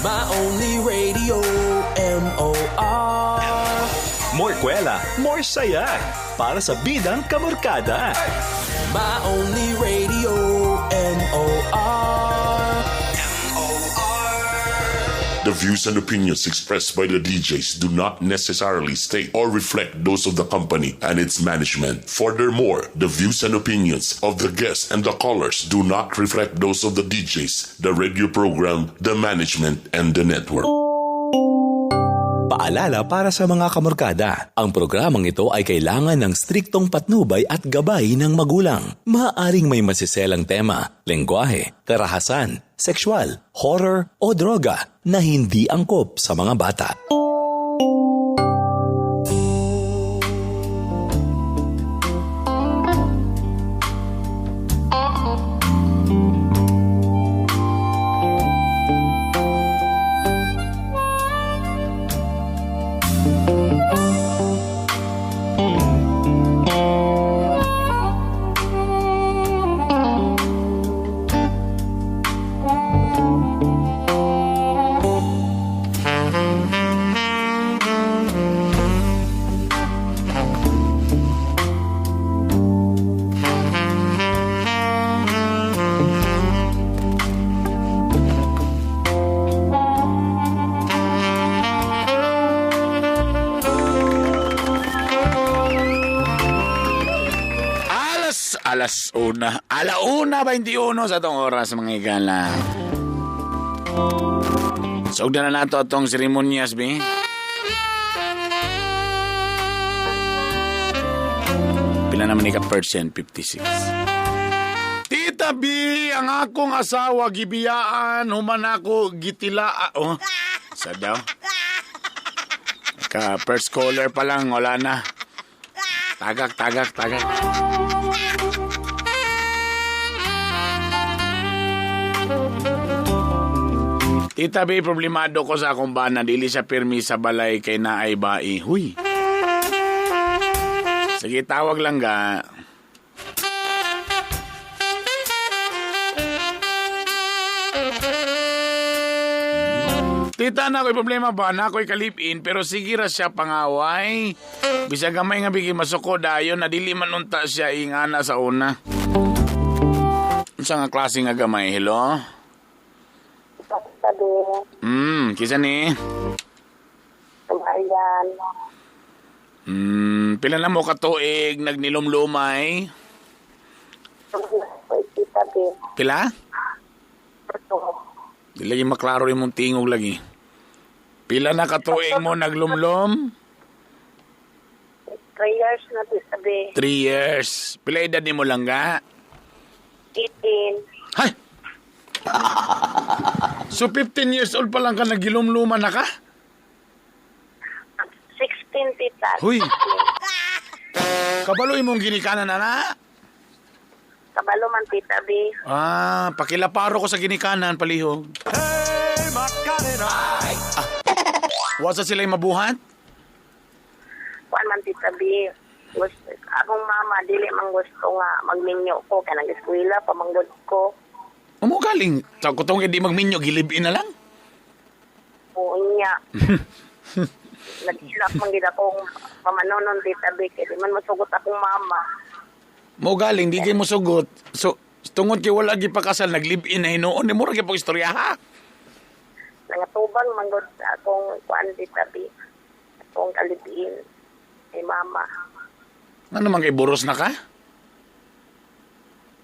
My only radio, M.O.R. More kwela, more saya. Para sa bidang kamorkada. My only radio, M.O.R. The views and opinions expressed by the DJs do not necessarily state or reflect those of the company and its management. Furthermore, the views and opinions of the guests and the callers do not reflect those of the DJs, the radio program, the management, and the network. Paalala para sa mga kamorkada, ang programang ito ay kailangan ng striktong patnubay at gabay ng magulang. Maaaring may masiselang tema, lengguwahe, karahasan, sexual, horror o droga na hindi angkop sa mga bata. Alauna 21 sa itong oras, mga igala. Sugdan na nato itong seremonyas, B. Pila naman ni ka-percent? 56. Tita B, ang akong asawa, gibiyaan, human ako, gitila. Oh, sa daw. First caller pa lang, wala na. Tagak. Tita B, problemado ko sa akong bana. Dili siya pirmi sa balay kay naay bai. Huy. Sige, tawag lang ga. Tita, na ako'y problema ba? Na ako'y kalipin, pero sige ra siya pangaway. Bisa gamay nga bigay masuko dayon na dili man unta siya ingana sa una. Unsa nga klase nga gamay? Hello? Kisa ni? Ayan. Pila na mo katuig nagnilumlumay? Pila? Di lagi maklaro yung mong tingog lagi. Pila na katuig mo naglumlum? 3 years na sabi. 3 years. Pila edad ni mo lang ga? 18. Hay! So 15 years old pa lang ka nagilumluman na ka? 16, tita. Huy! Kabaloy mong ginikanan na? Kabalo man, tita B. Pakilaparo ko sa ginikanan, palihog. Hey, Macarena! Wasa sila yung mabuhat? Kuan man, tita B. Akong mama, dili man gusto nga magminyo ko. Kaya nag-eskwela, pamanggod ko. Amo galing. Sa kutong hindi magminyo, gilibin na lang? Oo niya. Nag-ilap man gid akong pamanonon, tita B. Kaya di man masugot akong mama. Mo galing, di kayo mo sugot. So, tungod kay wala gi pakasal, naglibin na hinuon. Di mo rin kayo istorya, ha? Nangatubang manggod sa akong kuan, tita B. Akong kalibin kay mama. Ano man kay buros na ka?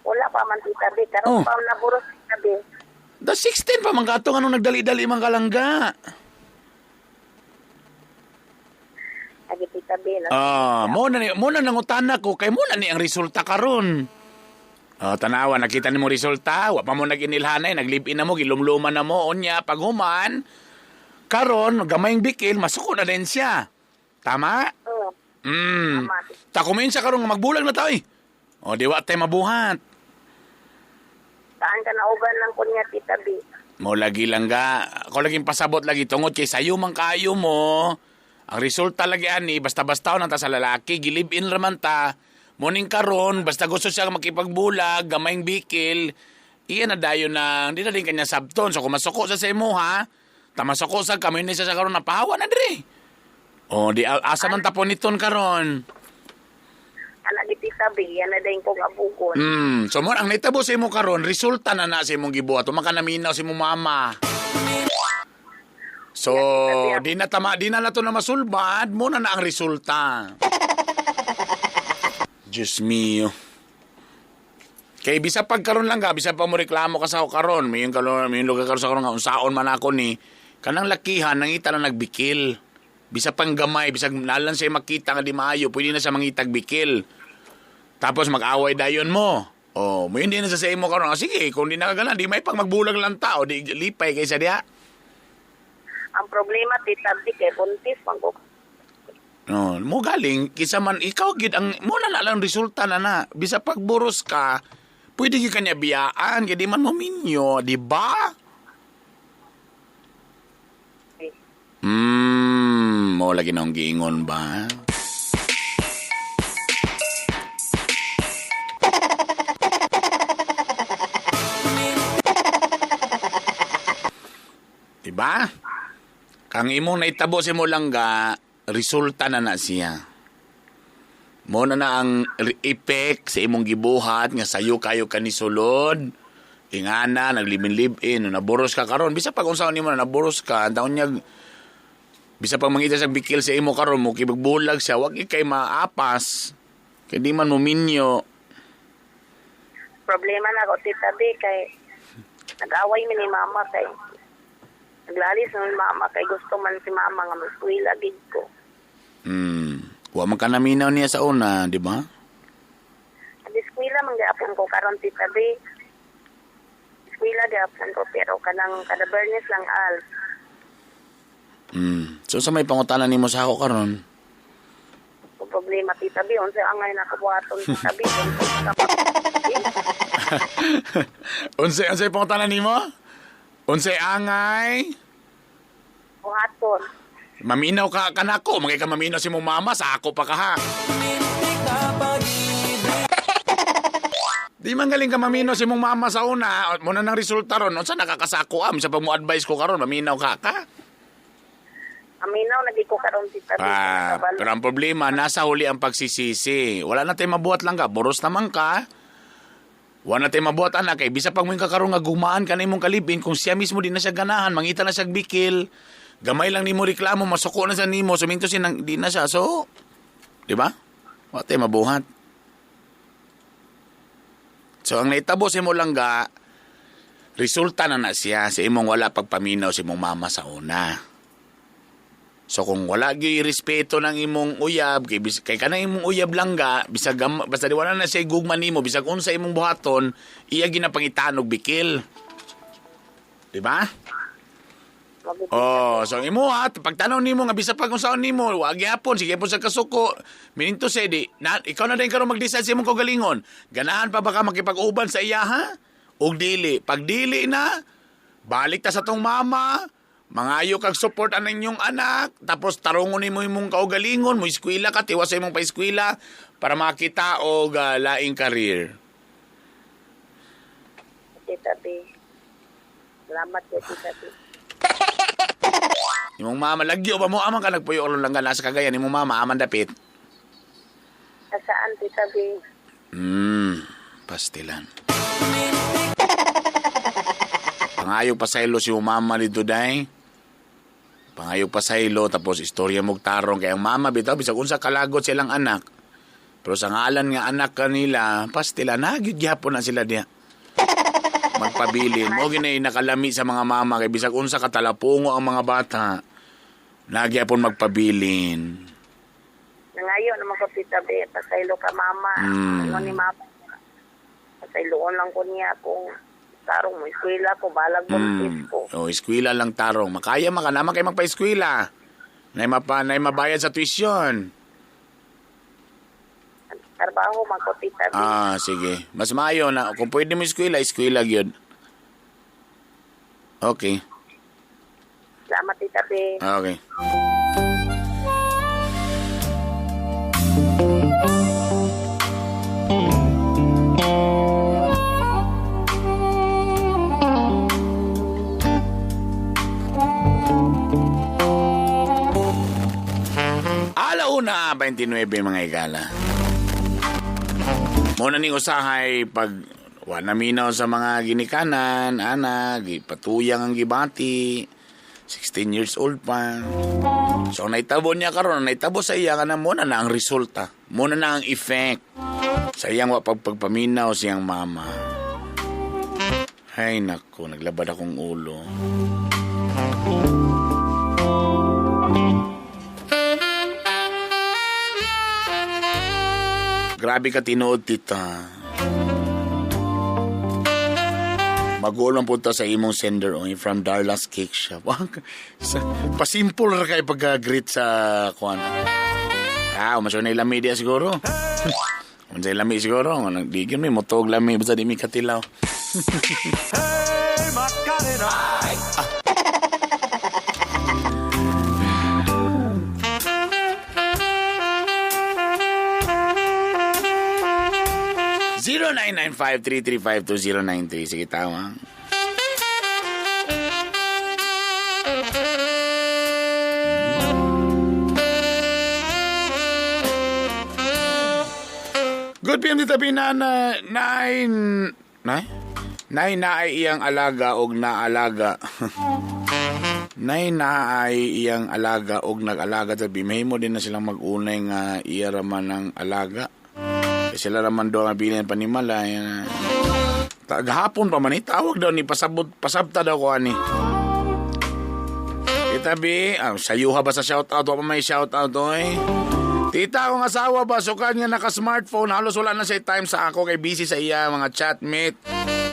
Wala pa man, tita B. Karoon pa naburos, tita B. Da 16 pa man katong anong nagdali-dali man kalangga. Agi, tita B. Muna nangutana ko, kay muna ni ang resulta karon. Tanawa, nakita ni mo resulta, wa pa mo nag-inilhanay, naglipin na mo, gilumluman na mo, onya, paghuman, karon, gamayng bikil, masuko na din siya. Tama? Tama. Takumin siya karon, magbulag na tao eh. O, di wa tayo mabuhat. Saan ka nauban lang ko niya, tita B? Mo lagi lang ga. Ako laging pasabot lagi tungod kay sayo man kayo mo. Ang resulta lagi ani, basta-basta nang ta sa lalaki, gilibin raman ta. Muning karon, basta gusto siya makipagbulag, gamayng bikil, iyan na dayon na, hindi na din kanya sabton. So kung masuko sa imo ha, tamasako sa kami ni sa karon napahawa na dire. O, di asa man tapon niton karon. Anak di Tita B, yan na din kong abugon. So mo ang nitabo sa imo karon, resulta na sa imong gibuhat. Makaminaw sa imong mama. So, di na nato na masulbad, mo na ang resulta. Diyos mio. Kay bisa pagkaron lang ka, bisa pa mo reklamo ka sa ako karon. May yung lugar karon sa karon nga unsaon man ako ni kanang lakihan nangita na nagbikil. Bisa pang gamay, bisa nalan siya makita nga di maayo, pwede na siya mangitag bikil. Tapos mag-away dayon mo. Oh, mo hindi na sa imo karon. Sige, kung di nakagana, di may pang magbulag lang tao, di lipay kaysa diha. Ang problema, Tita B, kay buntis, No, mo galing kisa man ikaw gid ang mo na lang resulta na. Bisa pagburos ka, pwede gyud kanya biyaan kay di man mo minyo, di ba? Mo lagi nang giingon ba? Diba? Kang imong naitabo si mo lang ga, resulta na siya. Mo na ang effect sa imong gibuhat nga sayo kayo kanisulod. Ingana, naglibin-libin, naboros ka karon. Bisa pag unsaon nimo na naboros ka, daon niya bisa pag mangita sa bikil sa imo karon mo kibagbulag siya, wag ikay maapas. Kay di man mo minyo. Problema na ko, Tita B, kay nag-away mi ni Mama kay naglalis ng Mama kay gusto man si Mama nga mag-eskwela gid ko. Wa man ka naminaw niya sa una, di ba? Nag-eskwela man gyapon ko karon, Tita B. Eskwela gyapon ko pero kanang kada Bernes lang al. So sa may pangutanan nimo sa ako karon? Kung problema, Tita B, unsa angay nakabuhaton, Tita B, Unsay pangutanan nimo? Unsay angay? buhaton. Maminaw ka kanako, magay ka maminaw si mong mama sa ako pa ka ha. Di man galing ka maminaw si mong mama sa una, mo na nang resulta ron, unsa nakakasako am sa pag mo advise ko karon, maminaw ka. Aminaw nagi ko karon, Tita B. Pero ang problema, nasa huli ang pagsisisi. Wala na tayo mabuhat lang ka, boros naman ka. Wala na tayo mabuhat anak, eh. Bisa pag mo yung kakaroon nga gumaan ka na imong kalibin, kung siya mismo di na siya ganahan, mangita na siya bikil, gamay lang ni mo reklamo, masuko na sa nimo, suminto siya, di na siya. So, di ba? Wala tayo mabuhat. So, ang naitabo sa imo lang ga, resulta na siya sa imong wala pagpaminaw sa imong mama sa una. So kung wala gyud respeto ng imong uyab kay kanang imong uyab lang ga bisag basta di wala na siya gugma nimo bisag unsa imong buhaton iya ginapangitanog bikil. Di ba? Oh, so imo pagtanaw nimo nga bisag pag unsaon nimo wa gyapon sige po sa kasuko mininto say di ikaw na din karon mag-decide sa imong kaugalingon. Ganahan pa ba ka makipag-uban sa iya ha? Og dili, pag dili na balik ta sa tong mama. Mangayo kag support ang inyong anak, tapos tarungon nimo imong kaugalingon, mo eskwela ka, tiwas sa imong pa-eskwela para makita og laing career. Tita B. Salamat po, Tita B. Imong mama lagyo ba mo amang ka nagpuyo lang gana sa Cagayan imong mama aman dapit. Saan, Tita B? Pastilan. Pangayog pasaylo si mama dito day. Pangayog pasaylo tapos istorya mong tarong kay ang mama bitaw bisag unsa kalagot silang anak. Pero sa ngalan nga anak kanila, pastila nagyud gyapon na sila diha. Magpabilin mo ginay nakalami sa mga mama kay bisag unsa katalapungo ang mga bata. Nagyapon magpabilin. Nangayo naman ko, Tita B. Pasaylo ka, Mama. Ano ni Mama? Pasayloon lang ko niya kung tarong mo, eskwela ko, balag buntis ko. Eskwela lang tarong. Makaya maka naman kayo magpa-eskwela. Nay mabayad sa tuition. Trabaho man ko, Tita B. Sige. Mas maayo na. Kung pwede mo eskwela gyud. Okay. Salamat, Tita B. Okay. mga 29 mga igala. Muna ning usahay pag wala minaw sa mga ginikanan, anak, patuyang ang gibati, 16 years old pa. So naitabo niya karon, naitabo sa iya kana muna na ang resulta, muna na ang effect sa iyang pagpaminaw siyang mama. Ay nako, naglabad akong ulo. Grabe ka tinuod, tita. Mag-ulam po sa imong sender from Darla's Cake Shop. Pasimple ra kay pagka-greet sa kuan. Umaso na ilami dia siguro. Umaso ilami siguro. Digyan may motog lami basta di mi katilaw. Hey, Macarena. 0995-335-2093. Sige, tawang. Good PM dito binana. Nay naay iyang alaga og naalaga. Nay naay iyang alaga og nag-alaga tabi mahimo din na silang mag-unay nga iya raman ng alaga. Sila raman daw nga bilin panimala. Gahapon pa man tawag daw ni pasabta daw ko ani. Itabi, sayuha ba sa shoutout? Wa pa may shoutout oy. Tita, akong asawa ba, sukan nga naka-smartphone, halos wala na siya time sa ako kay busy sa iya mga chatmate.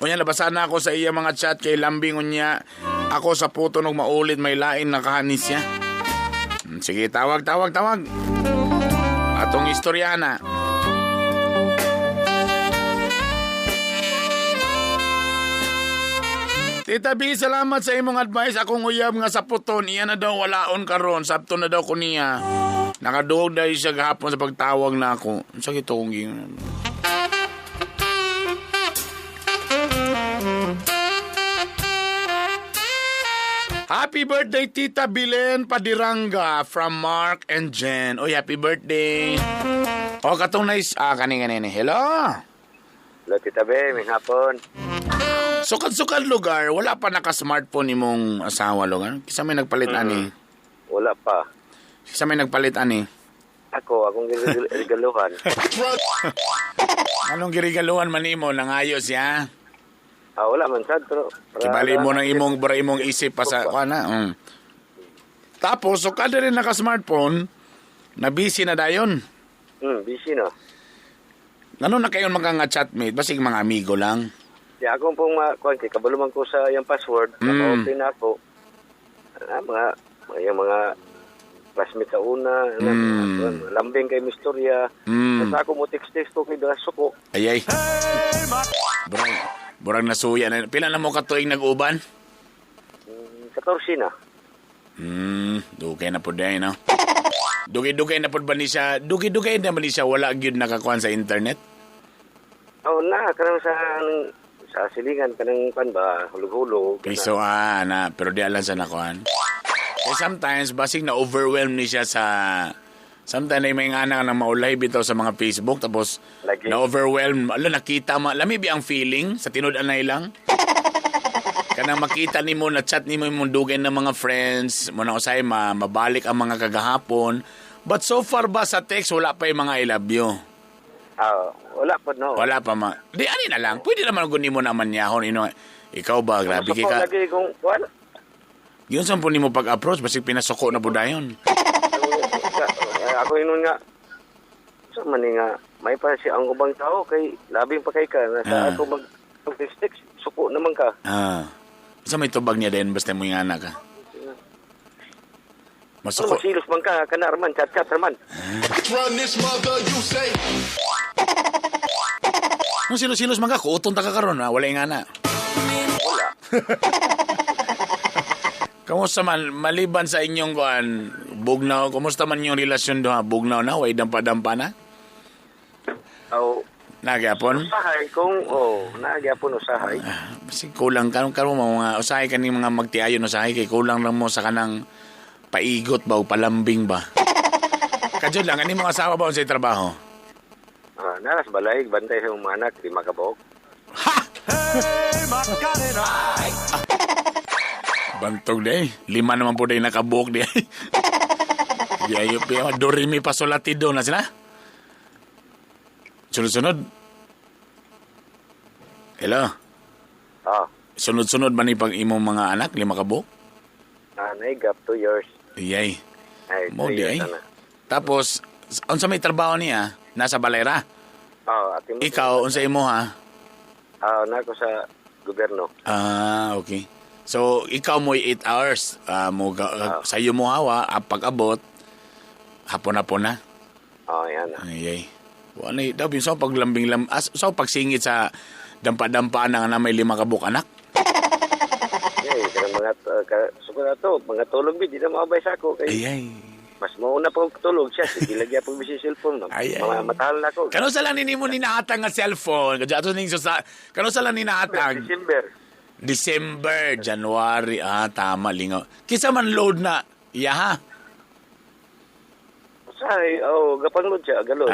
Kunya, labasan na ako sa iya mga chat kay lambing unya. Ako sa puto nung maulit may lain nakahanis siya. Sige, tawag. Atong istorya na. Tita B, salamat sa imong advice. Akong uyab nga sa puton, iya na daw walaon karon. Sabto na daw ko niya. Nakaduog dahil siya gahapon sa pagtawag na ako. Sakit akong gino'n. Happy birthday, Tita Bilen Padiranga from Mark and Jen. Oy, happy birthday. O, katong nice. Kani. Hello? Hello, Tita Be. May hapon. Sukad-sukad lugar. Wala pa naka-smartphone imong asawa lugar. Kisa may nagpalit ani? Wala pa. Kisa may nagpalit ani? Akong regaluhan. Anong girigaluhan man imo? Nangayos siya? Wala man sad, pero... Kibali mo ng imong isip pa sa... Tapos, so kada rin naka-smartphone, na busy na dayon. Busy na. Ano na kayo mga-chatmate? Basig mga amigo lang? Akong pong kabaluman ko sa yung password. Naka-open ako. Mga classmate sa una. Lambing kay Mistorya. Tapos ako mo text ko kay Suko. Ayay. Burang nasuya na. Pila na mo katuig nag-uban? 14 na. Dugay na po dahil, no? Dugay na po ba ni siya? Dugay na ba ni siya wala gyud nakakuan sa internet? Karang sa silingan kanang kan ba hulog-hulog. Okay, so pero di alam sa nakuan. Eh sometimes basig na overwhelm ni siya sa sometimes ay may anak na maulay bitaw sa mga Facebook tapos na overwhelm nakita lami bi ang feeling sa tinud anay lang. Kanang makita nimo na chat nimo imong dugay na mga friends mo na usay mabalik ang mga kagahapon. But so far ba sa text wala pa yung mga I love you? Wala pa no. Wala pa Di ani na lang. Pwede naman kunin mo naman yahon ikaw ba grabe ka. Lagi kung wala. Yun saan po nimo pag-approach basig pinasuko na po dayon. Ako inon nga. So man nga may pa siya ang ubang tao kay labing pa kay ka nasa ako mag-text suko naman ka. Sa may tubag niya din basta mo yung anak ka. Masuko. Masilos man ka kanarman chat man. Run this mother, you say. No silos man ka kuton ta ka karon wala yung anak. Wala. Kamusta man, maliban sa inyong bugnaw, kumusta man yung relasyon doon, bugnaw na, way dampa-dampa na? Nagyapon? Usahay nagyapon usahay. Kasi kulang ka mo, mga usahay ka ni mga magtiayon usahay, kay kulang lang mo sa kanang paigot ba o palambing ba? Kadyo lang, ano mga asawa ba sa trabaho? Naras balay, bantay sa mga anak, di makabuok. Ha! Bantog di eh. 5 naman po din nakabuok di eh. Di ayop yung dorimi pa solatido na sila. Sunod-sunod. Hello? Sunod-sunod ba ni pag imong mga anak, 5 kabuok? Naigap 2 years. Iyay. Ay, Mo 2 di years ay. na. Tapos, unsa may trabaho niya? Nasa balera? Ati mo. Ikaw, unsa imo ha? Nako sa gobyerno. Okay. So, ikaw mo 8 hours. Sa iyo mo hawa, pag-abot, hapon-hapon na. Yan. Ay. Wala daw yung sa paglambing sa pagsingit sa dampa-dampa na may 5 kabuk anak. Kanang mga sugod na to, mga tulog di na maabay sa ako. Ay. Mas mauna pa tulog siya. Sige, lagyan po bisi cellphone. Matahal na ako. Kano sa lang nini mo ninahatang nga cellphone? Kano sa lang ninahatang? December, January, tama, lingaw. Kisa man load na, ha? Gapang-load siya, galod.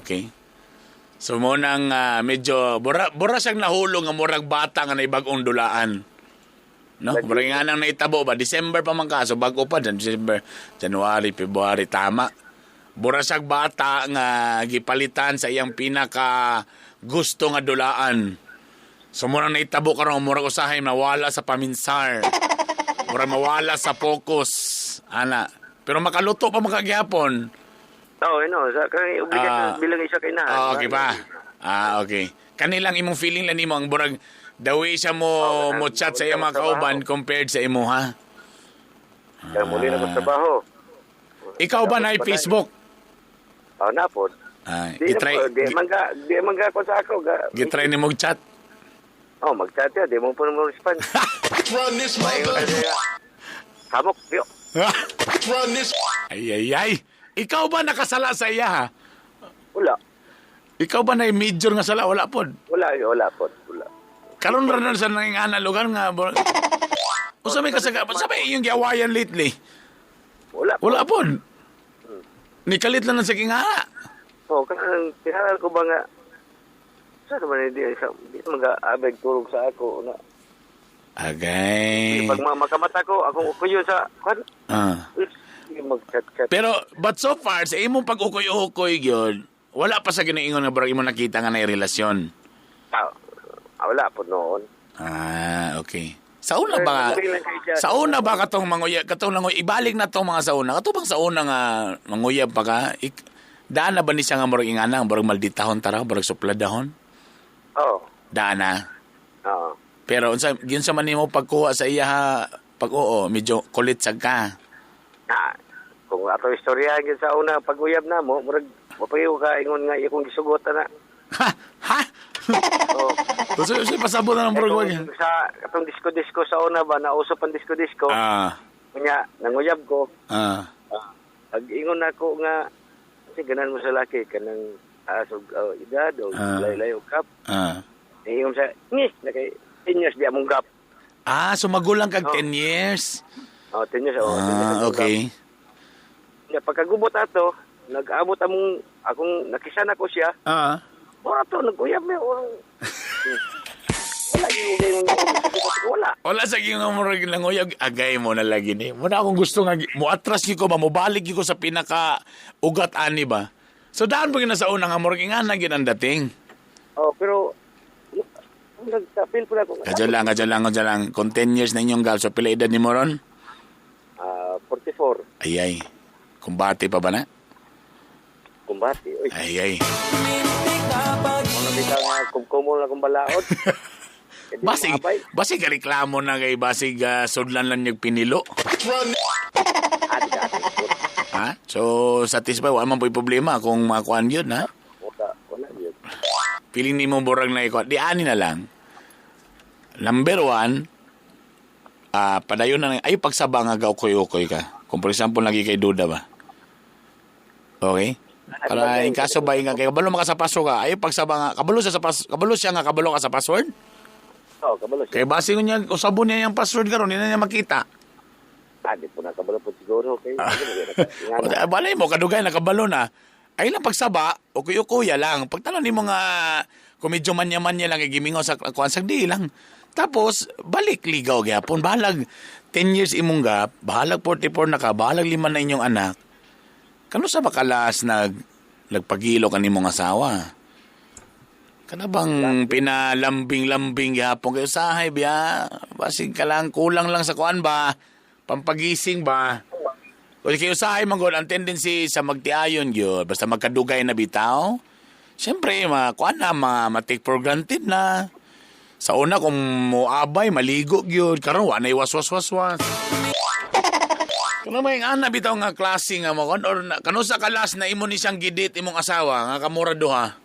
Okay. So, mo nang medyo, bura siyang nahulong nga murag bata nga na ibagong dulaan. No? Murag nga nang naitabo ba? December pa man ka, so bago pa, December, January, February, tama. Bura siyang bata nga gipalitan sa iyang pinaka gusto nga dulaan. So, murang naitabo ka rin, murang usahay, mawala sa paminsar. Murang mawala sa focus. Ana. Pero makaluto pa makagyapon. Obligat bilang isa kay na. Okay pa. Okay. Kanilang imong feeling lang nimo ang murag dawi siya mo chat sa iyang mga kauban compared sa imo, ha? Kaya muli na magtrabaho. Ikaw ba na Facebook? Napod. Gitry mangga ko sa ako. Gitry ni mong chat. Mag-chat ya, di mo po naman respond. Run this mother. Hamok, diyo. Run this. Ay. Ikaw ba nakasala sa iya, ha? Wala. Ikaw ba na major nga sala? Wala po. Wala po. Karon ra na sa nangingana lugar nga. Usa may kasaga. Sabi yung giawayan lately. Wala po. Nikalit lang sa kingana. Kanang tinaral ko ba nga, saan naman hindi mag-aabag tulog sa ako na. Agay. Pag makamata ko, akong ukuyo sa mag-chat-chat. Pero, but so far, sa imong pag-ukoy-ukoy yun, wala pa sa ginaingon nga barang imong nakita nga na relasyon. Wala po noon. Okay. Sa una ba katong manguya, katong langoy, ibalik na tong mga sa una. Katong bang sa una nga manguya pa ka, daan na ba ni siya nga morag ingana, morag malditahon tara, morag supladahon? Daan na? Pero yun sa man mo pagkuha sa iya, medyo kulit sag ka. Kung ato istorya yun sa una, pag-uyab na mo, murag, mapagiw ka, ingon nga, ikong gisugot na. Ha? So pasabot na ng murag niya. Sa atong disco sa una ba, nausap ang disco. Kanya, nanguyab ko. Pag-ingon ako nga, kasi ganan mo sa laki, kanang asog edad, o lay-lay o kap. Ingon sa, na kay 10 years di among gap. So magulang kag 10 years? 10 years. Okay. Pagkagubot ato, nag-abot akong nakisan ako siya. Wala to, nag-uyab mo. Wala sa king nga murag languyab, agay mo na lagi ni. Muna akong gusto nga, muatras ko ba, mubalik ko sa pinaka ugat ani ba? So daan po na sa una nga murag nga naging ang dating. Pero nagtapil po na ako. Kadyo lang. Kung 10 years na inyong gal, so pila edad ni mo ron? 44. Ay. Kumbati pa ba na? Kumbati. Ay. Mga bitang kumkumol na kumbalaot. Basig reklamo na kay basig sudlan lang yung pinilo. Run. Ha? So, satisfy, wala man po yung problema kung makuhaan yun, ha? Wala yun. Piling ni mo borang na ikaw. Di ani na lang. Number 1, padayon na ay pagsaba nga ukoy-ukoy ka. Kung for example, lagi kay duda ba? Okay? Para in kaso ba nga kay kabalo makasapaso ka, ay pagsaba nga kabalo siya nga kabalo ka sa password? Kabalo siya. Kay base ko niya usabon niya yung password karon, hindi na niya makita. di po nakabalo po siguro. Kaya, Balay mo, kadugay nakabalo na. Ay lang pagsaba, ukuy-ukuya lang. Pagtanong ni mga kung medyo manya-manya lang, igimingaw sa kwansag, di lang. Tapos, balik ligaw gyapon. Bahalag 10 years imong gap, bahalag 44 na ka, bahalag 5 na inyong anak. Kano sa bakalas nagpagilo ka ni mong asawa? Kana bang pinalambing-lambing gyapon kayo sahay biya? Basig ka lang, kulang lang sa kuan ba? Pampagising ba? O kayo sahay manggod ang tendency sa magtiayon gyud, basta magkadugay na bitaw. Siyempre, kuan na, ma-take for granted na. Sa una, kung muabay, maligo gyud. Karon wa na iwas-was-was-was. Kano may ana bitaw nga klase nga mo kon or kano sa kalas na imo ni siyang gidit imong asawa nga kamura duha?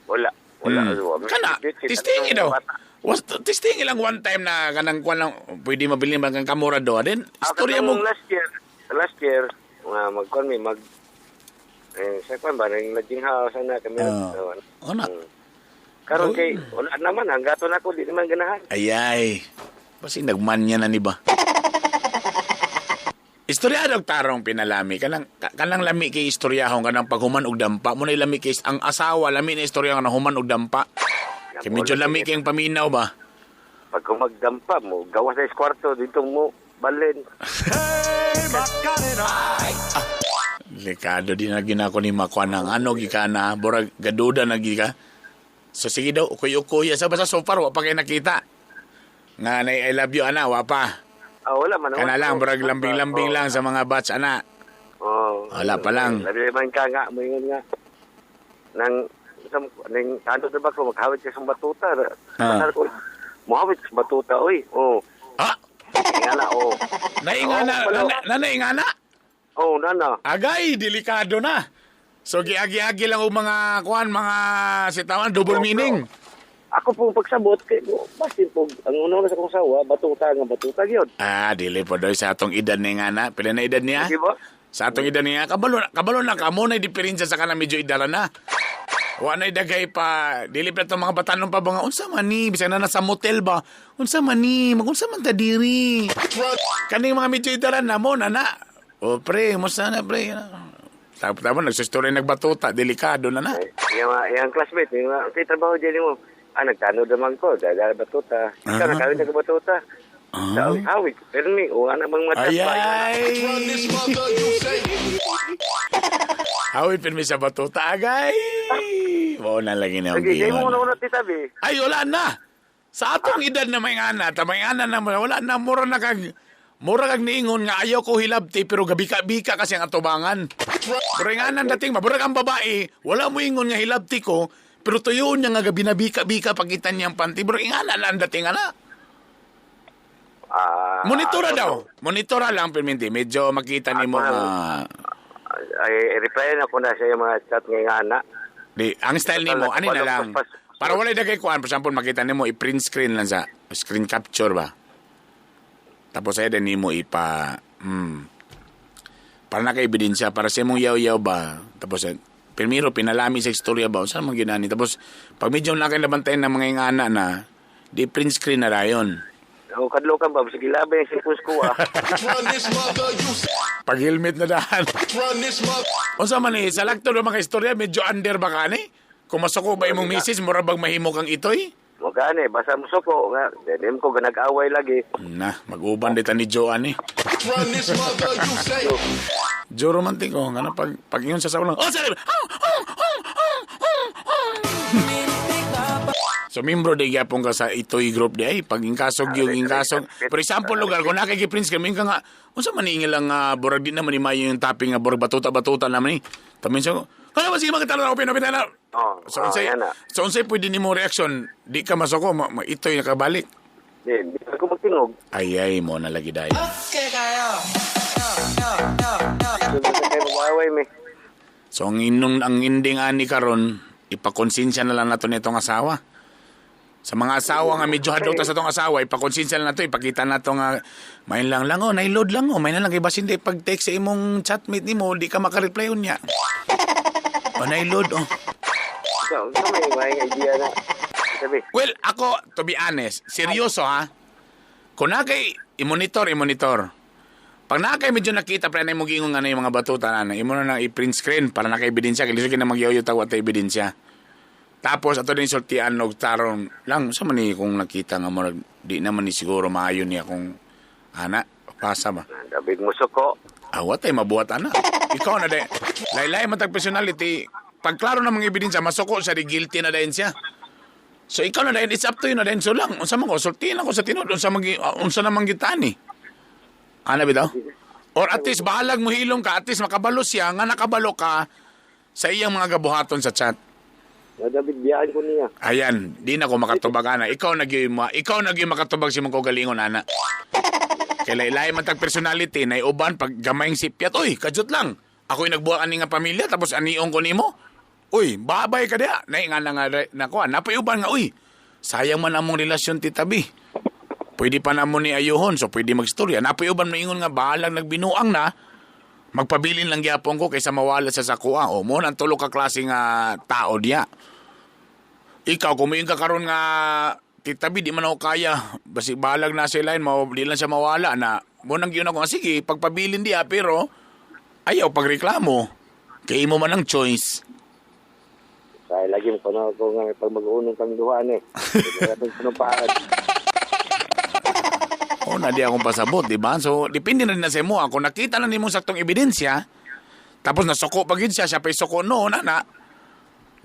Wala. Kana, tistingi daw. Tistingi lang one time na kanang kuan lang pwede mabili man kang kamura duha. Then, istorya mo. Last year, magkuan mi sa kuan ba ring lodging house na kami. Ana. Karon kay wala naman hanggaton ako di naman ganahan. Ayay. Basi nagmanya na ni ba? Istorya og tarong pinalami kanang lami kay istoryahon kanang paghuman og dampa mo na lami kay ang asawa lami na istorya nga human og dampa. Kay medyo lami kay ang paminaw ba? Pag magdampa mo gawas sa kwarto dito mo balin. Likado din na ginako ni makuha ng ano gika na borag gaduda na gika. So sige daw ukoy-ukoy sa basta so far wa pa kay nakita. Nga na I love you ana wa pa. Wala man. Kana lang borag lambing-lambing lang sa mga batch ana. Wala pa lang. Labi man ka nga mo ingon nga nang ano ba ko maghawid ka sa batuta. Ko mohawid sa batuta oy. Ingana Naingana? Nana. Agay, delikado na. So, giagi-agi lang o mga sitawan, double meaning. Ako pong pagsabot, basin po, ang una sa kong sawa, batuta yun. Dili po daw sa atong edad ni ingana. Pila na edad niya? Diba? Sa atong edad niya, kabalo na ka. Muna diferensya sa kanang medyo edara na. Wa na idagay pa, dili pa itong mga batanong pa ba nga, unsa man ni, bisag na nasa motel ba, unsa man ni, magunsa man ta diri. Kaning mga medyo edara na mo, nana. O pre, musta na pre? Tapos nagsustory nagbatuta, delikado na na. Yung classmate, yung trabaho dyan mo, nagtanod naman ko, dahil batuta. Ikaw, nakawin na batuta. Hawig, pero ni, anak mang matapa. Ayay! Hawid pero sa batuta, agay! Wow na lagi na yung sige, mo na titabi. Ay, wala na! Sa atong edad na may ngana, wala na, mura kag niingon nga ayaw ko hilabti pero gabika-bika kasi ang atubangan. Pero nga nang dating murag ang babae, wala mo ingon nga hilabti ko, pero tuyo niya nga gabi na bika-bika pagitan niyang panty. Pero nga ang dating ana. Monitora daw. Monitora lang perminti. Medyo makita ni mo reply na ko na sa mga chat nga ana. Di, ang style ni mo, ani na lang. Para wala dagay kuan, for example, makita ni mo i-print screen lang sa screen capture ba. Tapos ay din mo para naka-ebidensya, para sa mong yaw-yaw ba. Tapos primero, pinalami sa istorya ba, saan mong ginani. Tapos pag medyo nakinabantay ng mga ingana na, di print screen na rayon. Kadlokan ba, sige labay yung sipos ko Pag helmet na dahan. O sa man sa lakto ng mga istorya, medyo under ba ka ni? Kung masoko ba imong misis, mura bang mahimo kang itoy? Magani, basta mo soko nga. Denim ko nag-away lagi. Na, mag-uban dita ni Joan eh. Jo romantiko, nga na pag yun sa sawalang, sorry! So, membro de gyapon ka sa itoy group di ay, pag ingkasog yung ingkasog. For example, lugar, kung nakikiprince kami, ka nga, unsa man lang borag di naman ni Mayo yung topping nga borag batuta naman eh. Tamin siya ko, kaya ba sige magkatala na pinapin na. So, unsay pwede ni mo reaction, di ka masoko, itoy nakabalik. Di ako magtingog. Ay, mo na lagi dahil. Okay kayo. So, ang ending ani karon, ipakonsensya na lang nato nitong asawa. Sa mga asawa nga medyo hadlota sa itong asawa, ipakonsensya na nato, ipakita na ito nga, may lang, nailod lang, may na lang, ibas hindi, pag-text sa imong chatmate ni mo, di ka makareply niya. Nailod, So, may idea na. Well, ako, to be honest, seryoso ha, kung i-monitor. Pag nakay medyo nakita, pre, na mo giingong ano yung mga batuta na, imo na i-print screen para naka-ebidensya, kaya lisod na magyayo tawat na ebidensya. Tapos, ato din sultian, taron lang, sa man kung nakita nga mo, di naman ni siguro maayon niya kung, pasa ba? Dabig mo suko. Awat ay mabuhat, Ikaw na de, laylay matag personality, pag klaro na mga ebidensya, masuko siya, di guilty na din siya. So, ikaw na din, it's up to you na din. So lang, unsa man ko, sultian ako sa tinod, unsa namang gitani. Bitaw? Or at least, bahalag mo hilong ka, at least makabalo siya, nga nakabalo ka sa iyang mga gabuhaton sa chat. David, biyahin ko niya. Ayan, di na ko makatubag, Ikaw nagyoy makatubag si mong kagalingon, Kaya laylay matag personality, na iuban pag gamayng sipyat, uy, kadyot lang. Ako'y nagbuhat ani nga pamilya, tapos aniong ko nimo. Uy, babay ka dia. Nga napayuban nga, uy, sayang man among relasyon, Tita B. Pwede pa namon ni ayuhon, so pwede magstorya. Napayuban mo ingon nga, bahalang nagbinuang na, magpabilin lang gyapon ko kaysa mawala sa sakua. O mo, nang tulo ka klaseng tao diya. Ikaw, kumain ka karon nga, Tita B, di man ako kaya. Basi bahalag na sa line, di lang siya mawala na. Mo nang yun ako, sige, pagpabilin diya, pero ayaw pagreklamo. Kaya mo man ang choice. Kaya lagi mo na ako nga pag mag-unong kang duhaan na di akong pasabot, di ba? So, depende na din na sa mo. Kung nakita na ni mo saktong ebidensya, tapos nasuko pagid siya pa'y suko noon,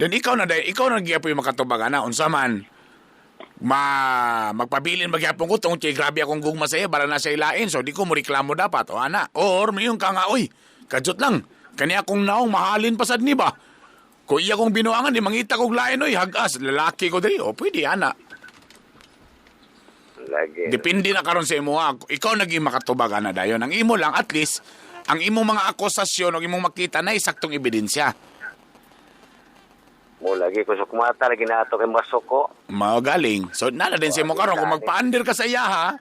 then ikaw na nagyapo yung makatubag, unsa man, magpabilin magyapon ko, tungkol grabe akong gugma sa'yo, para na sa ilain, so di ko mo reklamo dapat, or mayroon ka nga, uy, kadyot lang, kanya akong naong mahalin pasad ni ba? Kung iya kong binuangan, di mangita kong lain, hagas, lalaki ko dali, pwede, Lagi. Depende na karon sa imo, ikaw naging makatubag, dayon. Ang imo lang, at least, ang imo mga akusasyon, ang imong makita na isaktong ebidensya. Mo lagi ko sa kumata, lagi na ito kay masuko. Galing. So, nana din sa imo karon kung magpa-under ka sa iya,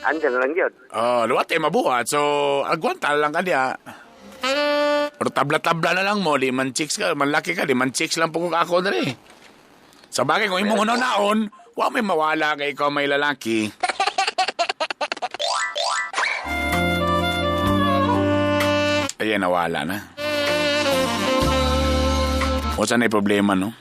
Andyan lang yun. Luwat mabuhat. So, agwanta lang ka diya. Or tabla-tabla na lang mo, di man chicks ka, manlaki ka, di man chicks lang po kung ako dali. Sa bagay, kung imong unaw-naon, may mawala kay ikaw may lalaki. Ayan, nawala na. O saan ay problema, no?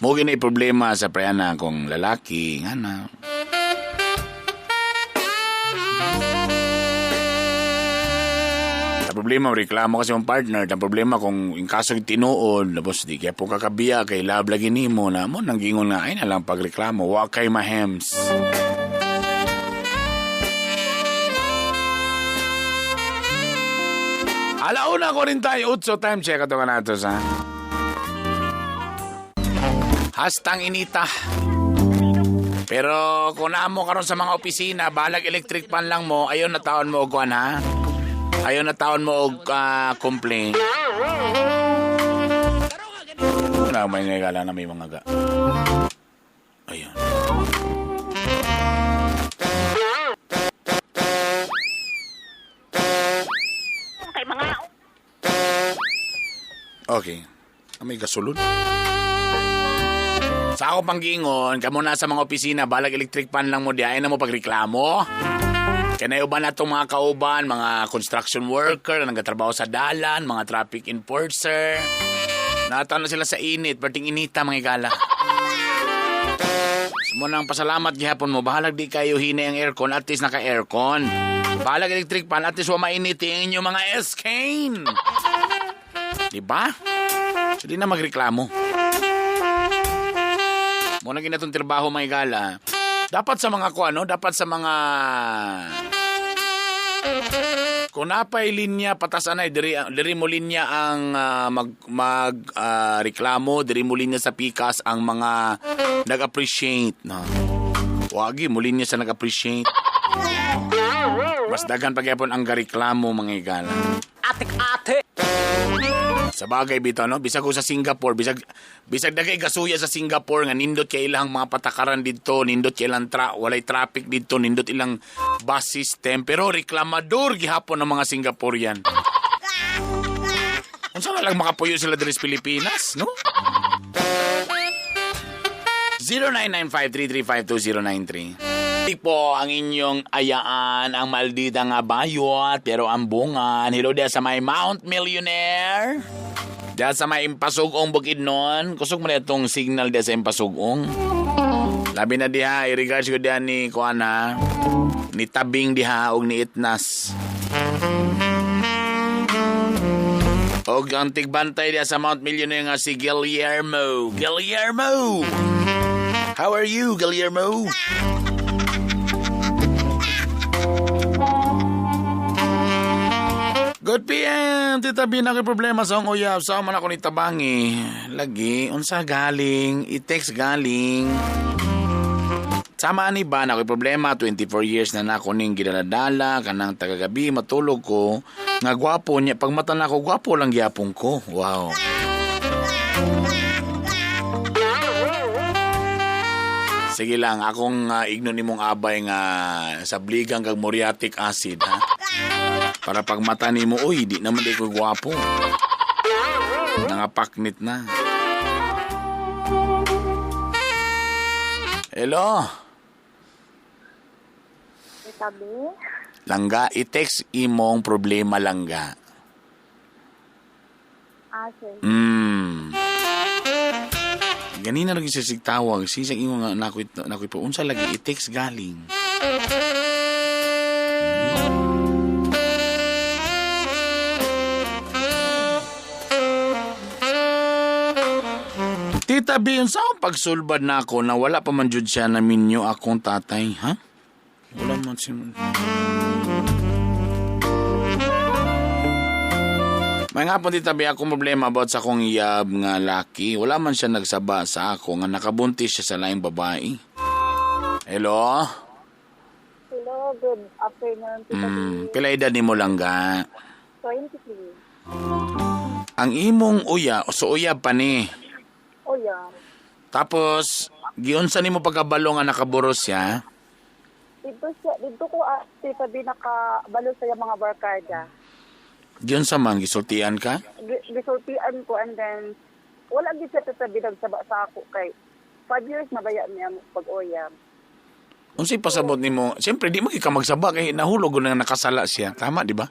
Mugin ay problema sa preyana kung lalaki, Problema, reklamo kasi yung partner. Ang problema kung yung kaso tinuod, tapos di kaya po kakabiya, kay lablagi ni mo na mo, nang gingon nga, ay na lang pagreklamo, wak kay mahems. Alauna ko rin tayo, utso time check ito ka nato sa hastang inita. Pero kung naamo karon sa mga opisina, balag electric pan lang mo, ayon na taon mo ogwan, Ayaw na taon mo og complain. Wala may nagala na may mga ga. Ayun. Okay. May gasulod. Sa ako pang giingon, kamo na sa mga opisina, balag electric pan lang mo, di ay na mo pagreklamo. Kaya uban na itong mga kauban, mga construction worker na nagtatrabaho sa dalan, mga traffic enforcer. Natano sila sa init, parting inita mga igala. Sumunang pasalamat gihapon mo, bahalag di kayo hina ang aircon, at least naka-aircon. Bahalag electric pan, at least mainiti ang inyong mga S-cane. Diba? So di na magreklamo. Muna ginatong trabaho mga igala. Dapat sa mga dapat sa mga kung napay linya patasanay diri mo linya ang reklamo, diri mo linya sa pikas ang mga nag-appreciate na. Wagi mo linya sa nag-appreciate. Mas dagan pagyapon ang gareklamo mga igala. Atik-atik. Sa bagay bitaw, no? Bisag ko sa Singapore, bisag dagay gasuya sa Singapore nga nindot kay ilang mga patakaran dito, nindot kay ilang walay traffic dito, nindot ilang bus system, pero reklamador gihapon ng mga Singaporean. Unsa na lang makapuyo sila diri sa Pilipinas, no? 0995-335-2093. Po ang inyong ayaan, ang maldita nga bayot, pero ang bungan. Hello dia sa may Mount Millionaire. Dia sa may Impasugong bukid nun. Kusog mo na itong signal dia sa Impasugong. Labi na diha, i-regards ko diha ni Kuana, ni Tabing diha og ni Itnas. Og ang tigbantay diha sa Mount Millionaire nga si Guillermo. Guillermo! How are you, Guillermo? Good PM, Tita B, na problema sa akong uyab. Saan man ako ni Tabangi? Lagi, unsa galing? I-text galing. Sama ni ba na ako'y problema? 24 years na ako ning gidaladala. Kanang tagagabi, matulog ko. Nga gwapo niya. Pag mata na ako, gwapo lang gyapon ko. Wow. Sige lang, akong igno nimong abay nga sabligang kag muriatic acid, ha? Para pag mata nimo, uy, di naman di ko gwapo. Nangapaknit na. Hello? Sabi? Langga, i-text imong problema langga. Sige. Ganina lagi siya sigtawag. Sisang imo nga nakoy po. Unsa lagi i-text galing. Tita B, unsa ang pagsulbad na ako na wala pa man jud siya na minyo akong tatay, ha? Wala man siya. May nga po Tita B, akong problema about sa akong iyab nga laki. Wala man siya nagsaba sa ako nga nakabuntis siya sa laing babae. Hello? Hello, good afternoon, Tita B. Pila edad ni mo lang ga? 23. Ang imong uya, so uyab pa ni. Oh, yeah. Tapos, giunsa nimo pagkabalo nga nakaburos siya? Dito ko, Tita B, nakabalo sa mga barkada. Giunsa man, gisultian ka? Gisultian ko, and then, wala gid siya Tita B, nagsaba sa ako kay 5 years na baya niya pag-oyam. Unsay pasabot nimo? Siyempre, di mo ka magsaba kay nahulog na nakasala siya. Tama, di ba?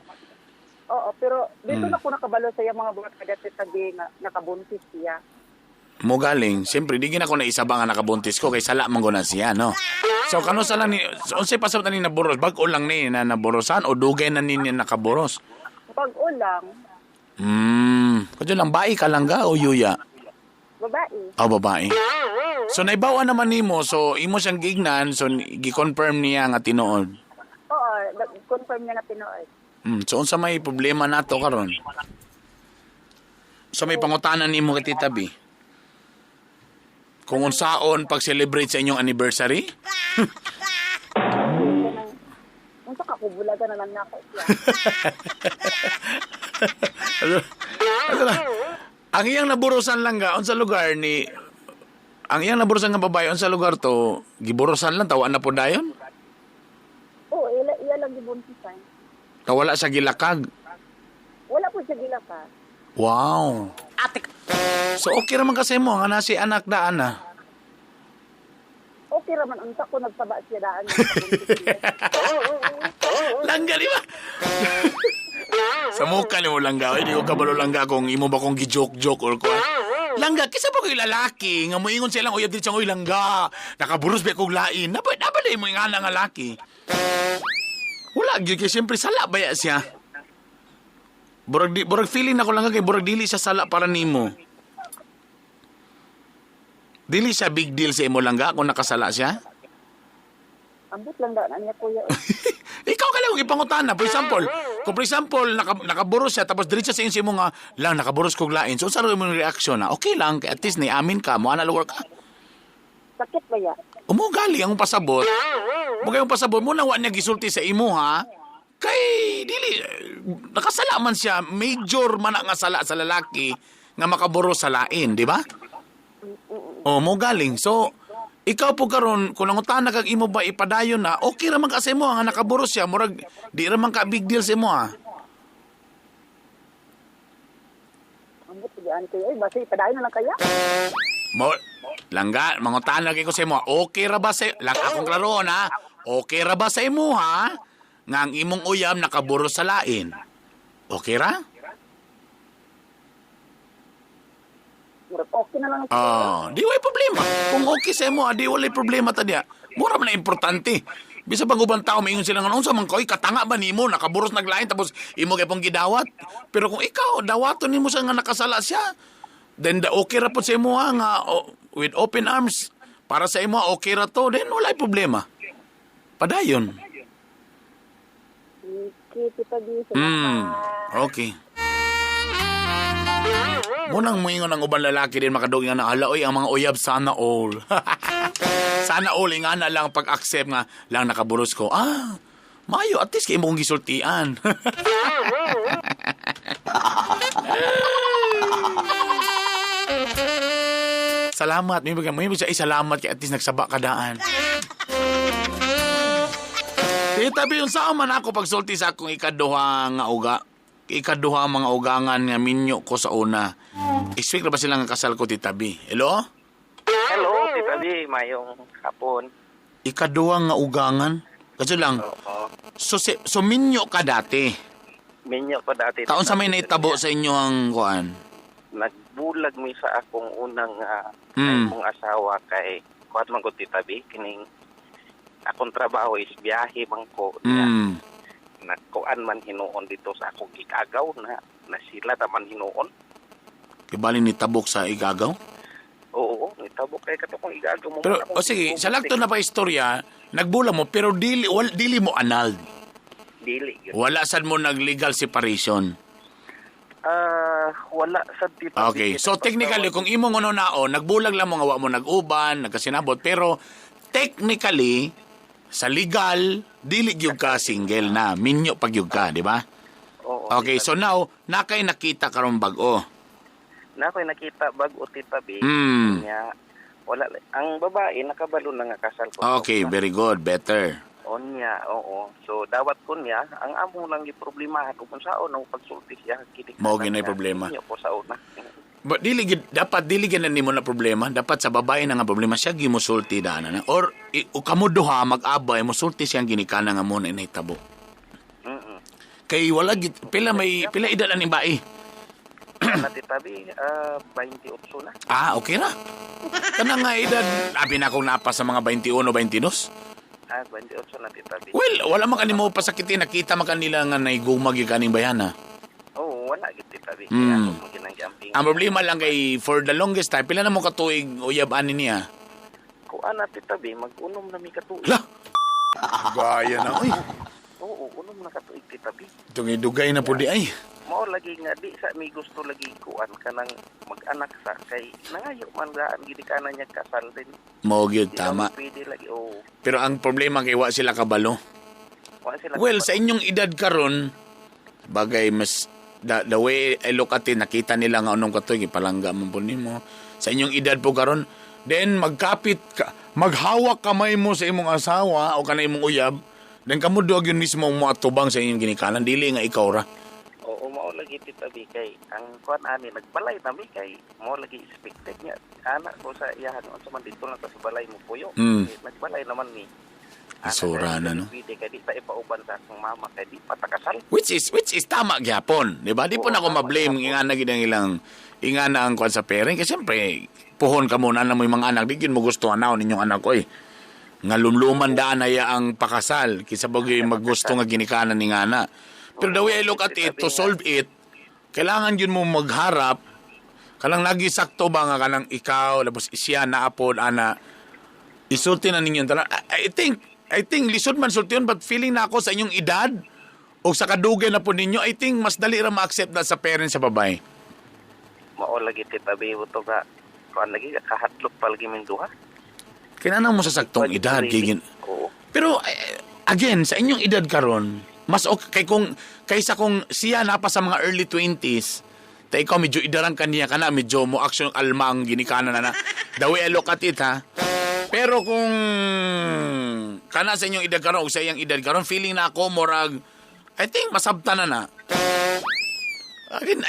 Oo, pero dito na ko nakabalo sa mga barkada Tita B, nga nakabuntis siya. Mo galing, siyempre, di gina ko na isaba nga nakabuntis ko kay sala man na siya, no? So, kano sala ni, unsay pasabot na ni naburos? Bag-o lang ni na naborosan o dugay na ni nakaboros? Pag-ulang, Kadyo lang, bae ka lang ga o yuya? babae. Oh, babae. So, naibawa naman nimo, so, imo siyang gignan, so, gi-confirm niya nga tinuod. Oo, confirm niya na tinuod. So, unsa may problema nato karon? So, may pangutanan nimo kay Tita B? Kung unsaon pag-celebrate sa inyong anniversary? Unsa ka kubulagan na lang nako siya. Ang iyang naburusan lang ga, unsa lugar ni... Ang iyang naburusan nga babae, unsa lugar to? Giburusan lang, tawaan na po dayon? Oo, iya lang gibuntisan. Tawala sa gilakag? Wala po siya gilaka. Wow. So okay raman kasi mo, nga na si anak daan na. Okay raman, unsa ko nagsaba siya daan. Langga, di ba? Sa mukha ni mo langga. Hindi ko kabalo langga kung imo ba kong gi-joke-joke or ko. Langga, kisa pa ko'y lalaki. Nga moingon silang uyab dito siyang, uy langga. Nakaburus ba kong lain? Nabalay mo yung nga nga lalaki. Wala, kaya siyempre sala ba siya? Burag feeling ako lang kay burag dili siya sala para nimo. Dili siya big deal sa imo lang ga kung nakasala siya. Ambot lang daan niya kuya. Ikaw ka lang ipangutana. For example, nakaburos siya tapos diretso sa inyo mo nga lang nakaburos kog lain. So sa mo reaction na okay lang at least ni amin ka mo ana lugar ka. Sakit ba ya? Umugali ang pasabot. Mugay ang pasabot mo na wa niya gisulti sa imo ha. Kay dili nakasala man siya, major man nga sala sa lalaki nga makaburos sa lain, di ba? O mo galing. So ikaw po karon kung nangutana kag imo ba ipadayon na, okay ra man kasi mo nga nakaburos siya, murag di ra man ka big deal sa imo ha. Ambot diyan kuya, basta ipadayon na lang kaya. Mo Langga, mangutana kay ko sa imo, okay ra ba sa lang akong klaro na? Okay ra ba sa imo ha? Nga ang imong uyab nakaburo sa lain. Okay ra? Okay na lang. Di way problema. Kung okay sa imo, di walay problema ta diya. Mura man na importante. Bisa pag ubang tao maingon sila nga unsa man koy katanga ba nimo nakaburos naglain tapos imo kay pong gidawat. Pero kung ikaw dawaton nimo sa nga nakasala siya, then okay ra po sa imo ha, nga with open arms para sa imo okay ra to, then walay problema. Padayon. Okay, Tita B. Okay. Munang moingon ang ubang lalaki din makadugay nga na ala oy ang mga uyab sana all. Sana all nga na lang pag-accept nga lang nakaburos ko. Mayo at least kay imong gisultian. Salamat, may sa salamat kay at least nagsaba ka daan. Tita B, yung saan man ako pagsulti sa akong ikaduha nga uga. Ikaduha mga ugangan nga minyo ko sa una. Expect na ba sila nga kasal ko, Tita B? Hello? Hello, Tita B. Mayong hapon. Ikaduha nga ugangan? Kasi lang, Oo. so minyo ka dati. Minyo ko dati. Taon sa may naitabo sa inyo ang kuan? Nagbulag mi sa akong unang Mm. mong asawa kay kuhat man ko, Tita B. Kining akong trabaho is biyahe man ko. Mm. Nagkuan man hinuon dito sa akong ikagaw na sila naman hinuon. Kibali ni tabok sa igagaw? Oo, nitabok kay katong igagaw mo. Pero, sige, sa lagto na pa istorya, nagbula mo, pero dili mo anal. Dili. Yun. Wala sad mo nag-legal separation. Wala sa Tita B. Okay, so technically, kung imong ano naon, nagbulag lang mo nga wa mo nag-uban, nagkasinabot, pero technically, sa legal, dili gyud ka single na, minyo pag gyud ka, di ba? Oo, Okay, so now, nakay nakita karon bag-o. na ako'y nakita bago, Tita B. Mm. Niya, wala, ang babae nakabalo na nga kasal ko. Okay, very good, better. O niya, oo. So, dawat ko niya, ang amo lang yung problema kung saan ang pagsulti siya. Mao ginay problema. Niya po sa una. But dapat dili gid nimo na problema, dapat sa babae na nga problema siya gimusulti dana na or kamo duha mag-abay musulti siyang ginikana nga mo na inahitabo. Mm. Kay wala gid pila edad ani bae. Na Tita B, 28 na. Okay na. Kana nga edad abi na akong napa sa mga 21 o 22. 28 na, Tita B. Well, wala man kanimo pasakitin nakita man kanila nga naigumag kaning bayana. Oo, wala gid, Tita B. Mm. Kaya ako ginang-jumping. Ang problema lang kay for the longest time pila na mo katuig uyab ani niya. Kung ana, Tita B, mag-unom na mi katuig. La. Gaya na oy. Oo, unom na katuig, Tita B. Dugay na pud di ay. Mao lagi nga di sa mi gusto lagi kuan kanang mag-anak sa kay nangayo man gaan gid kana niya kasal din. Mo gyud Di tama. kami pwede lagi. Oo. Pero ang problema kay wa sila kabalo. Wa sila Well, sa inyong edad karon, bagay mas the way I look at it, nakita nila nga anong katoy gipalangga man po nimo. Sa inyong edad po karon, then magkapit ka, maghawak kamay mo sa imong asawa o kanay imong uyab, then kamo duag yun mismo mo atubang sa inyong ginikanan, dili nga ikaw ra. Oo, mao lagi, Tita B, kay ang kuan ani nagbalay nami kay mao lagi expected niya. Anak ko sa iyahan unsa man dito lang sa balay mo puyo. Mm. Nagbalay naman ni. Isura na, no? Pwede kay di ta ipauban sa akong mama kay di patakasal. Which is tama gyapon, di ba? Di po na ako ma-blame nga na gid ang ilang na ang kuan sa parent kasi siyempre puhon ka muna na mo yung mga anak, di gyud mo gusto anaw ninyong anak oy. Nga lumluman daan na ang pakasal kisa bagay maggusto nga ginikanan ni ngana. Pero the way I look at it, to solve it, kailangan yun mo magharap, kanang nagisakto ba nga kanang ikaw, labos isya na apod, ana, isulti na ninyo. I think, lisod man sulti yun, but feeling na ako sa inyong edad, o sa kadugay na po ninyo, I think mas dali ra ma-accept na sa parents sa babae. Mao lagi, Tita B, to ka kuan lagi kahatlok palagi min duha. Kailangan mo sa saktong edad. Oo. Pero, again, sa inyong edad karon, mas okay kaysa kung siya na pa sa mga early 20s, ta ikaw medyo idarang kaniya ka na, medyo mo action almang ginikanan na the way I look at it, ha. Pero kung kana sa inyong edad karon o sa iyang edad karon, feeling na ako morag I think masabta na. Again,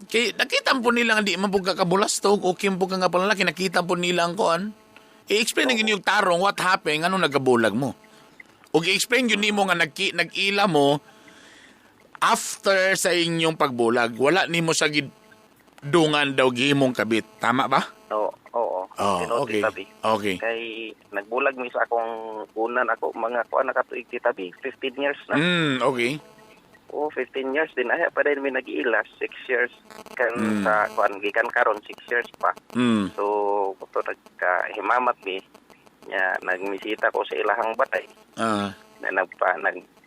Kay nakita po nila nga di man po kakabulastog, okay po ka nga palalaki, nakita po nila ang kuan. I-explain ng inyong tarong what happened, anong nagabulag mo. O i-explain yun mo nga nag-ila mo after sa inyong pagbulag. Wala nimo sa gidungan daw gihimong kabit. Tama ba? Oo. Oh, okay. Titabi. Okay. Kay nagbulag mi sa akong unan ako mga kuan nakatuig titabi 15 years na. Okay. 15 years din ay pa rin mi nag-iila 6 years kan sa kuan gikan karon 6 years pa. So kuto nagkahimamat mi nya nagmisita ko sa ilahang batay. Na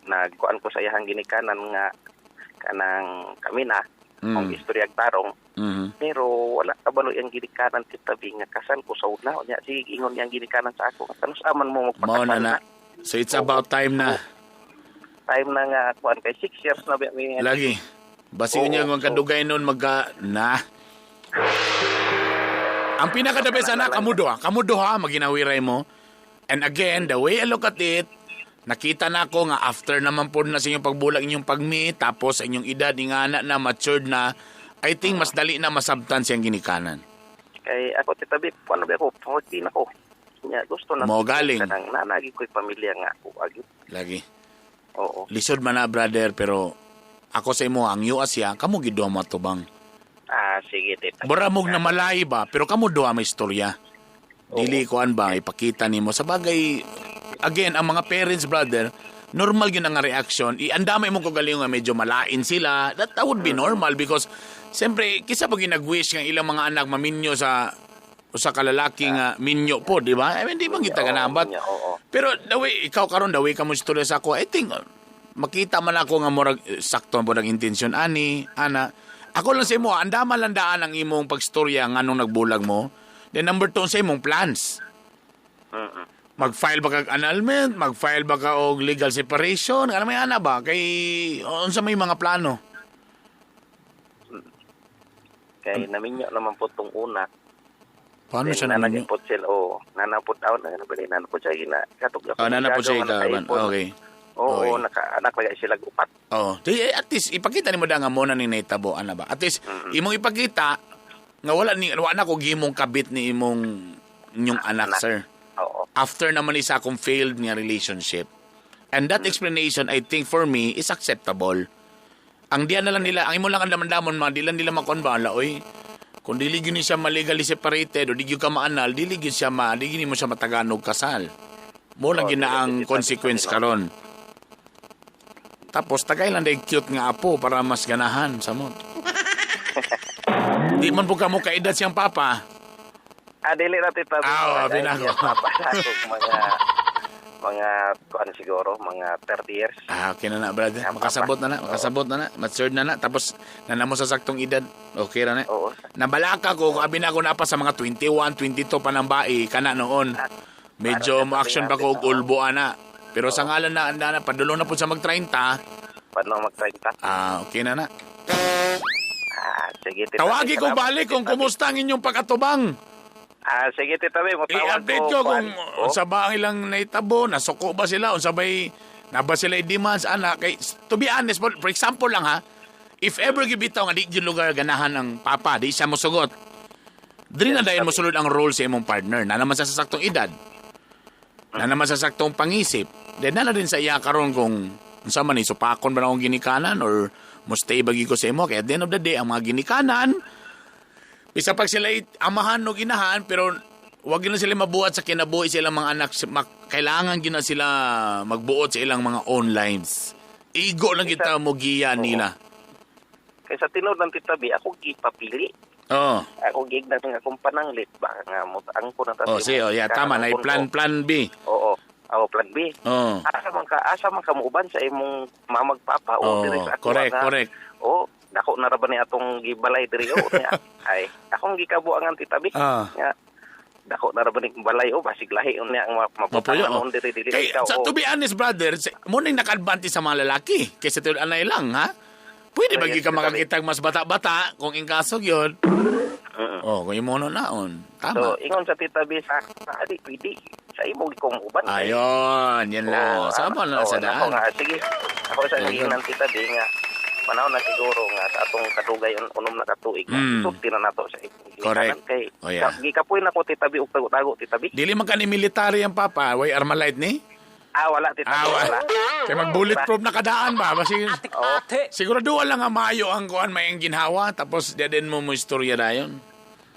nagkuan ko sa iyang ginikanan nga kanang kami na ang istorya tarong. Pero wala kabalo yang ginikanan titabi nga kasal ko sa una nya sige ingon yang ginikanan sa ako kanus aman mo magpakasal na. So it's about time na. Time na nga kuan kay 6 years na mi lagi. Basi niya ang kadugay nun na. Ang pinakadabi sana kamudo ha maginawiray mo. And again, the way I look at it, nakita na ako nga after naman po na sa inyong pagbulag inyong pag-meet, tapos sa inyong edad, ingana na, matured na, I think mas dali na masabtan siyang ginikanan. Kay ako titabi, paano ba ako, 14 ako. Nya, gusto na. Mo galing. Kanang nanagi ko'y pamilya nga ako. Lagi. Oo. Lisod man na, brother, pero ako sa imo, ang US ya, kamo giduha mo to bang? Sige, titabi. Baramog na malay ba, pero kamo duha may istorya. Dili ko ba, ipakita nimo. Sa bagay, again, ang mga parents, brother, normal yun ang reaction. Andamay mo ko galing nga medyo malain sila. That would be normal because, siyempre, kisa pag nag-wish ng ilang mga anak maminyo sa kalalaki nga minyo po, di ba? I mean, di ba kita ganabat? Pero, the way, ikaw karon the way ka mo istorya sa ako, I think, makita man ako nga murag sakto po ng intensyon, ana. Ako lang sa imo, andama lang daan ang imong pagstorya nga nung nagbulag mo. Then number 2 sa imong plans. Mag-file ba kag annulment? Mag-file ba ka og legal separation? Ano may ana ba? Kay unsa may mga plano? Kay naminyo naman po tong una. Paano siya naminyo? Nanapot sila, nanapot daw na nanapot siya gina. Nanapot siya ikaw. Okay. Oo, naka-anak lagi sila upat. Oo. At least, ipakita ni mo da nga muna ni naitabo, ana ba? At least, imong ipakita nga wala ko gimong kabit ni imong inyong anak, sir. Oo. After naman isa akong failed nga relationship. And that explanation, I think for me, is acceptable. Ang diyan na lang nila, ang imo lang ang damandamon, di lang nila makonbala, oy. Kung dili gyud siya malegally separated o di gyud ka maanal, dili gyud siya mo siya mataganog kasal. Mo lang gina ang consequence karon. Tapos tagay lang day cute nga apo para mas ganahan sa mo. Di man po ka mo kaedad siyang papa. Dili na tita. Binako. Mga kuan siguro, mga 30 years. Okay na brother. Makasabot na. Matured na. Tapos nanamo sa saktong edad. Okay na. Oo. Nabalaka ko, abi na ako na pa sa mga 21, 22 pa ng bae, kana noon. Medyo mo-action pa ko og ulbo ana. Pero sa ngalan na padulong na po sa mag-30. Paano mag-30? Okay na. Sige, tita. Tawagi ko balik kung kumusta ang inyong pagkatubang. Sige, tita. I-update ko kung unsa ba ang ilang naitabo, nasuko ba sila, unsa ba'y naba sila i-demands, anak. To be honest, for example lang ha, if ever gibitaw nga di yung lugar ganahan ng papa, di siya mo sugot. Dili na dayon mo sulod ang role sa imong partner, na naman sa saktong edad, na naman sa saktong pangisip. Then na rin sa iya karon kung unsa man isupakon ba na akong ginikanan or mo stay bagi ko sa imo. Kaya at the end of the day, ang mga ginikanan, bisa pag sila amahan o ginahan, pero wag na sila mabuhat sa kinabuhi sa ilang mga anak. Kailangan gina sila magbuot sa ilang mga own lives. Igo lang kita mo giya nila. Kaya sa tinod ng titabi, ako gipapili. Ako gig na nga kung pananglit ba nga mo ang ko na tama na plan B. Oo. Ako plan B. Asa man ka muuban sa imong mamagpapa o diri sa ako. Correct. Dako na ra ba ni atong gibalay diri niya. Ay, akong gikabuangan titabi. Nga dako na ra ba ni balay basig lahi unya ang mapupuyo diri ikaw. To be honest, brother, mo ning naka-advantage sa mga lalaki kaysa tud anay lang, ha? Pwede ba ka makakitag mas bata-bata kung ingkasog yun? Kung yung mono naon. Tama. So, ingon sa titabi sa adi, pwede. Sa imo gikong uban. Ayun, yan lang. Sama na sa daan. Sige. Ako sa ng titabi nga, panahon na siguro nga sa atong kadugay unom na katuig sulti na nato sa Correct. kay Oh, yeah. gikapoy na ko titabi og tago titabi. Dili man ka ni military ang papa, way Armalite ni? Wala titabi wala. Kaya mag-bulletproof na kadaan ba? Basi, Oh, siguraduhan lang nga maayo ang kuan may ang ginhawa, tapos dadin mo istorya na yun.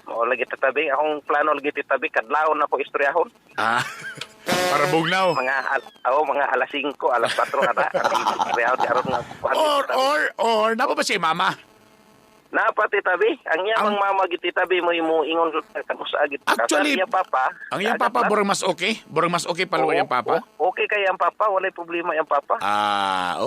mo lagi titabi akong plano lagi titabi kadlawon na ko istoryahon. Para bugnaw. Mga alas 5, alas 4 ata. Istoryahon karon nga. Or, napa ba si mama? Napa titabi, ang iyang mama gititabi mo ingon kamusta gid. Actually, ang papa. Ang iyang papa burang mas okay? Burang mas okay palo yung papa? Okay kay ang papa, walay problema ang papa.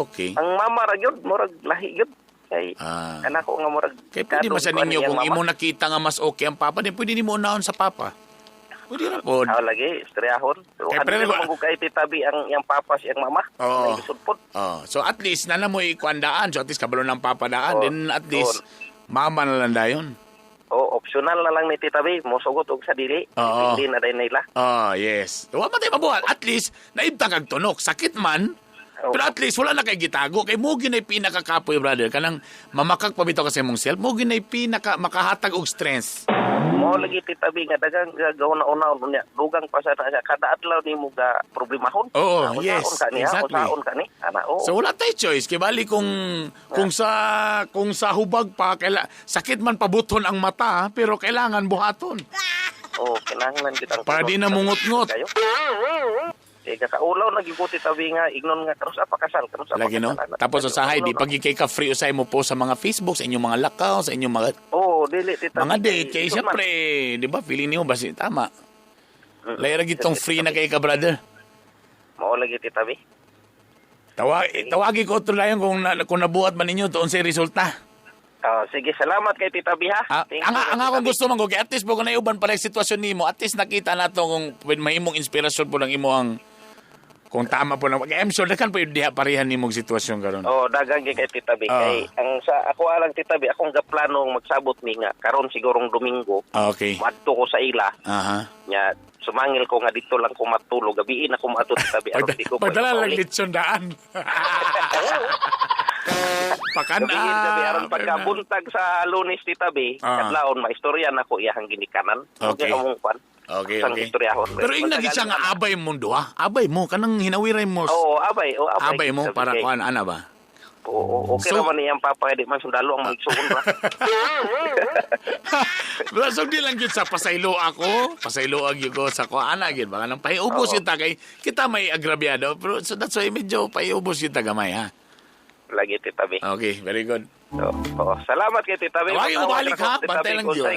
Okay. Ang mama ra gyud murag lahi gyud. Kay anak ko nga murag. Kaya pwede ba sa ninyo kung imo nakita nga mas okay ang papa, di pwede nimo unaon sa papa. Pwede ra po. Lagi istoryahon. Pero ano mo kay titabi ang iyang papa siyang mama. Oh. Gisudpot. So at least nana mo ikuandaan, so at least kabalo ng papa daan, then at least mama na lang dayon. Optional na lang ni titabi, mosugot og sa dili. Hindi na din nila. Yes. Wa man tayo mabuhat. At least naibta kag tunok. Sakit man. Pero at least wala na kay gitago. Kay mo ginay pinakakapoy, brother. Kanang mamakak pabitaw kasi mong self. Mo ginay makahatag og stress. Mo lagi titabi nga dagang gawon na una unya. Dugang pa sa kada adlaw nimo ga problemahon. Yes. Exactly. So wala tayo choice. Kay bali kung sa hubag pa sakit man pabuton ang mata, pero kailangan buhaton. Kinahanglan kitang para di na mungot-ngot. Kakaulaw nagiguti tabi nga ignon nga karos apa kasal lagi no. Tapos usahay di pag ikay ka free usay mo po sa mga Facebook, sa inyong mga lakaw, sa inyong mga dili titabi. Mga date kay syempre, di ba feeling niyo ba tama. Layra gitong free na kay ka, brother. Mao lagi titabi. Tawagi ko to lang kung nabuhat man ninyo doon sa resulta. Sige, salamat kay Tita B, ha? Ang akong gusto man ko, at least po kung naiuban pala yung sitwasyon nimo, at least nakita nato kung mahimong inspirasyon po lang imo ang kung tama po lang. I'm sure nakan po yung diha parehan nimong sitwasyon karon. Dagang kay Tita B. Kay ang sa ako alang Tita B, akong gaplanong magsabot ni nga karon sigurong Domingo. Okay. Madto ko sa ila. Nya sumangil ko nga dito lang ko matulog, gabiin ako mato Tita B. Padala lang litson daan. Gabi aron pagkabuntag sa Lunes Tita B, kadlawon maistorya na ko iyang ginikanan. Okay. Okay. Pero ing nagisa nga abay mo ha? Abay mo kanang hinawiray mo. Abay. Abay mo para kuan ana ba? Okay naman niyang papa di man sundalo ang magsuon ba. So di lang gyud sa pasaylo ako, pasaylo gyud ko sa kuan gyud baka nang paiubos kita kay kita may agrabyado. Pero so that's why medyo paiubos kita gamay ha. Lagi Tita B. Okay, very good. Salamat kay Tita B. Tawagin mo balik ha, bantay lang yun.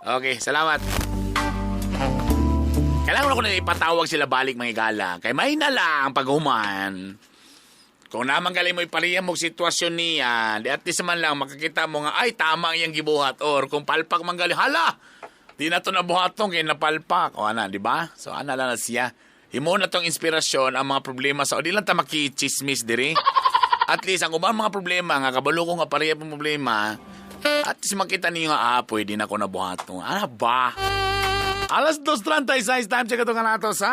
Okay, salamat. Kailangan ko na ipatawag sila balik mga gala. Kay may na lang paghuman. Kung naman galing mo ipariyan mo sitwasyon niya, di at least man lang makakita mo nga, ay tama ang iyang gibuhat. Or kung palpak man galing, hala, di na to nabuhatong kaya napalpak. O ana, di ba? So ana lang na siya. Himo na tong inspirasyon ang mga problema sa o di lang ta makichismis diri. At least ang ubang mga problema nga kabalo ko nga pareha pong problema. At least makita niyo nga pwede na ko nabuhat. Ano ba? Alas 2:36 time check ito nga nato sa